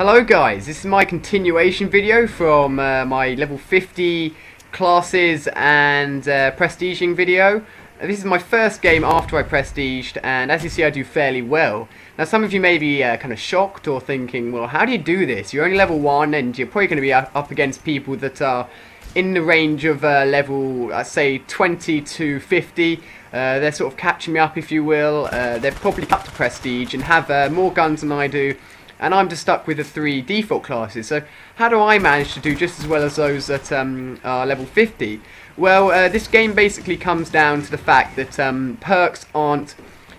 Hello guys, this is my continuation video from my level 50 classes and prestiging video. This is my first game after I prestiged, and as you see I do fairly well. Now some of you may be kind of shocked or thinking, well, how do you do this? You're only level 1 and you're probably going to be up against people that are in the range of level, I'd say 20 to 50. They're sort of catching me up, if you will. They're probably up to prestige and have more guns than I do. And I'm just stuck with the 3 default classes. So how do I manage to do just as well as those that are level 50? Well, this game basically comes down to the fact that perks aren't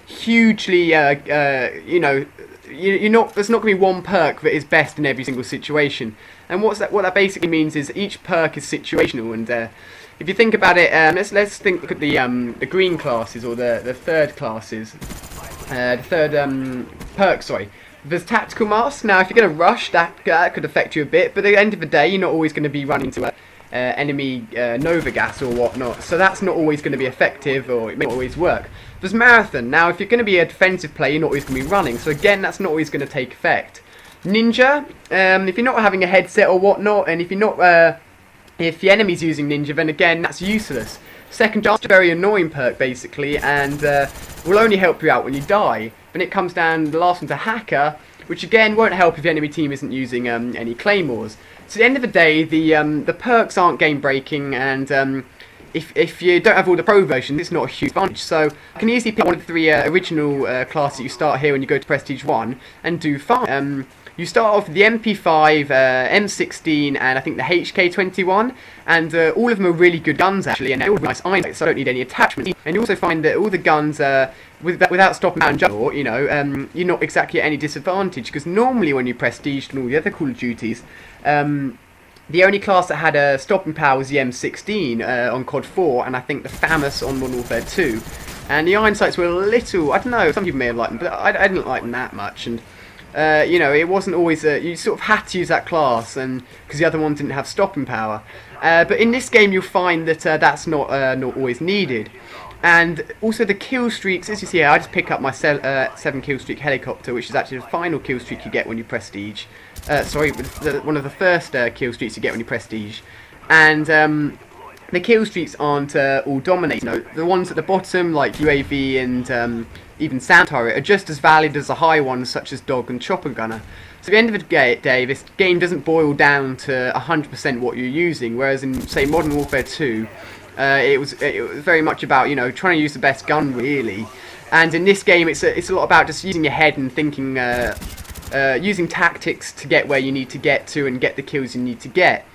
hugely, you know, there's not going to be one perk that is best in every single situation. And what that basically means is each perk is situational. And if you think about it, let's think at the green classes, or the third classes, the third perk, sorry. There's Tactical Mask. Now, if you're going to rush, that could affect you a bit, but at the end of the day, you're not always going to be running into enemy Nova Gas or whatnot, so that's not always going to be effective, or it may not always work. There's Marathon. Now, if you're going to be a defensive player, you're not always going to be running, so again, that's not always going to take effect. Ninja, if you're not having a headset or whatnot, and if you're not, if the enemy's using Ninja, then again, that's useless. Second Chance is a very annoying perk, basically, and will only help you out when you die. Then it comes down, the last one's a Hacker, which again won't help if the enemy team isn't using any Claymores. So at the end of the day, the perks aren't game breaking, and if you don't have all the pro versions, it's not a huge advantage. So I can easily pick one of the 3 original classes that you start here when you go to Prestige 1 and do fine. You start off with the MP5, M16, and I think the HK21, and all of them are really good guns actually, and they're all nice iron sights, so I don't need any attachments. And you also find that all the guns, without stopping and juggle, you know, you're not exactly at any disadvantage, because normally when you prestiged and all the other Call of Duties, the only class that had a stopping power was the M16 on CoD 4, and I think the FAMAS on Modern Warfare 2. And the iron sights were a little, I don't know, some people may have liked them, but I didn't like them that much. And you know, it wasn't always you sort of had to use that class, and because the other one didn't have stopping power. But in this game, you'll find that that's not always needed. And also the Killstreaks, as you see here, I just pick up my 7 Killstreak helicopter, which is actually the final Killstreak you get when you prestige. Sorry, one of the first Killstreaks you get when you prestige. And the Killstreaks aren't all dominating. You know, the ones at the bottom, like UAV and even Sound Turret, are just as valid as the high ones, such as Dog and Chopper Gunner. So at the end of the day, this game doesn't boil down to 100% what you're using, whereas in, say, Modern Warfare 2, it was very much about, you know, trying to use the best gun, really. And in this game, it's a lot about just using your head and thinking, using tactics to get where you need to get to and get the kills you need to get.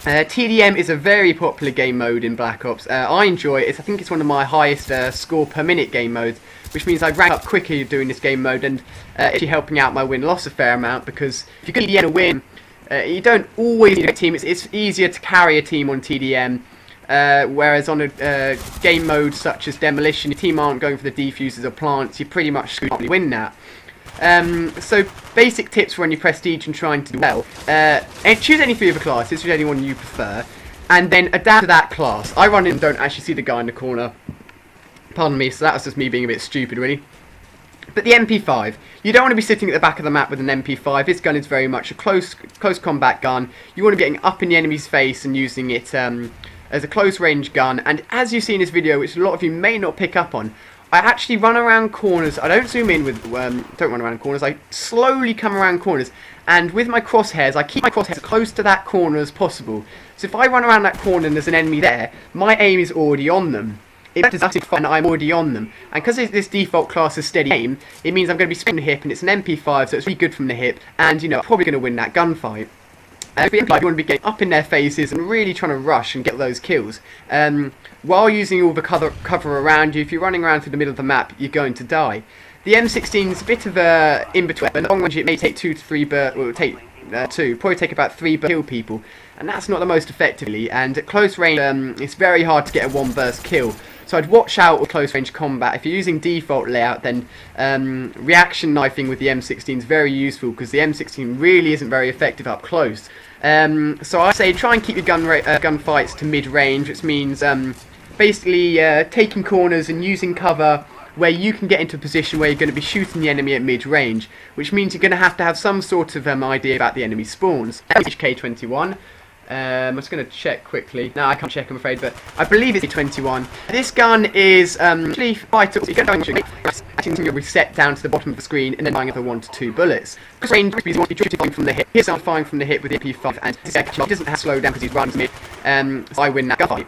TDM is a very popular game mode in Black Ops. I enjoy it. I think it's one of my highest score per minute game modes, which means I rank up quicker doing this game mode, and actually helping out my win-loss a fair amount, because if you're going to TDM a win, you don't always need a team. It's easier to carry a team on TDM, whereas on a game mode such as Demolition, your team aren't going for the defusers or plants, you pretty much can't win that. So basic tips for when you prestige and trying to do well. Choose any 3 of the classes, choose anyone you prefer, and then adapt to that class. I run in and don't actually see the guy in the corner. Pardon me, so that was just me being a bit stupid, really. But the MP5, you don't want to be sitting at the back of the map with an MP5. This gun is very much a close combat gun. You want to be getting up in the enemy's face and using it as a close range gun. And as you see in this video, which a lot of you may not pick up on, I actually run around corners. I don't zoom in with, don't run around corners. I slowly come around corners, and with my crosshairs, I keep my crosshairs as close to that corner as possible. So if I run around that corner and there's an enemy there, my aim is already on them. It does fun, I'm already on them. And because this default class is steady aim, it means I'm going to be spinning the hip, and it's an MP5, so it's really good from the hip, and you know, I'm probably going to win that gunfight. If you want to be getting up in their faces and really trying to rush and get those kills, while using all the cover around you. If you're running around through the middle of the map, you're going to die. The M16 is a bit of a in-between. In the long range, it may take 2 to 3 bursts, well, it'll take 2, probably take about 3 bursts to kill people, and that's not the most effectively. And at close range, it's very hard to get a 1 burst kill. So I'd watch out with close range combat. If you're using default layout, then reaction knifing with the M16 is very useful, because the M16 really isn't very effective up close. So I say try and keep your gun fights to mid range, which means basically taking corners and using cover where you can get into a position where you're going to be shooting the enemy at mid-range, which means you're going to have some sort of idea about the enemy spawns. HK21. I'm just going to check quickly. No, I can't check, I'm afraid, but I believe it's 21. This gun is actually vital. So you're going to reset down to the bottom of the screen and then firing up 1 to 2 bullets. Because range is want to be firing from the hip. Here's how firing from the hip with the MP5, and this guy doesn't have to slow down because he's running mid. So I win that gunfight.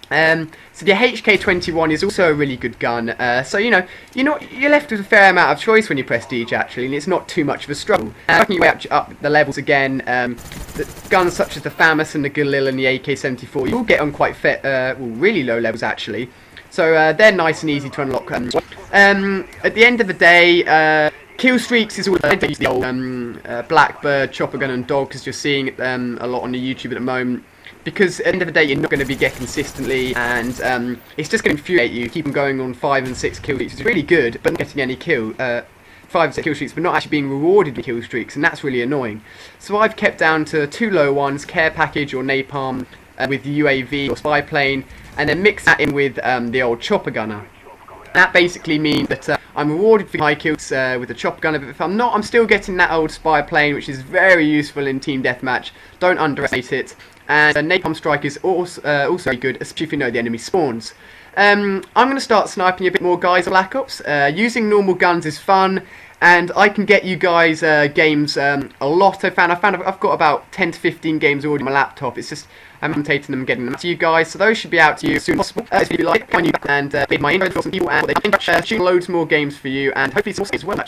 So the HK21 is also a really good gun, so you know, you're left with a fair amount of choice when you prestige actually, and it's not too much of a struggle. Working your way up the levels again, the guns such as the FAMAS and the Galil and the AK-74, you'll get on quite really low levels actually, so they're nice and easy to unlock. At the end of the day, Killstreaks is all about the old Blackbird, chopper gun and dog, because you're seeing it a lot on the YouTube at the moment. Because at the end of the day, you're not going to be getting consistently, and it's just going to infuriate you. Keep on going on 5 and 6 kill streaks. It's really good, but not getting any 5 and 6 kill streaks, but not actually being rewarded with kill streaks, and that's really annoying. So I've kept down to 2 low ones, care package or napalm with UAV or spy plane, and then mix that in with the old chopper gunner. That basically means that I'm rewarded for high kills with the chopper gunner, but if I'm not, I'm still getting that old spy plane, which is very useful in team deathmatch. Don't underestimate it. And napalm strike is also very good, especially if you know the enemy spawns. I'm going to start sniping a bit more guys on Black Ops. Using normal guns is fun, and I can get you guys games a lot. I've got about 10 to 15 games already on my laptop. It's just I'm annotating them and getting them to you guys, so those should be out to you as soon as possible. If you like, and leave my intro for some people, and they can share loads more games for you, and hopefully some more games as well.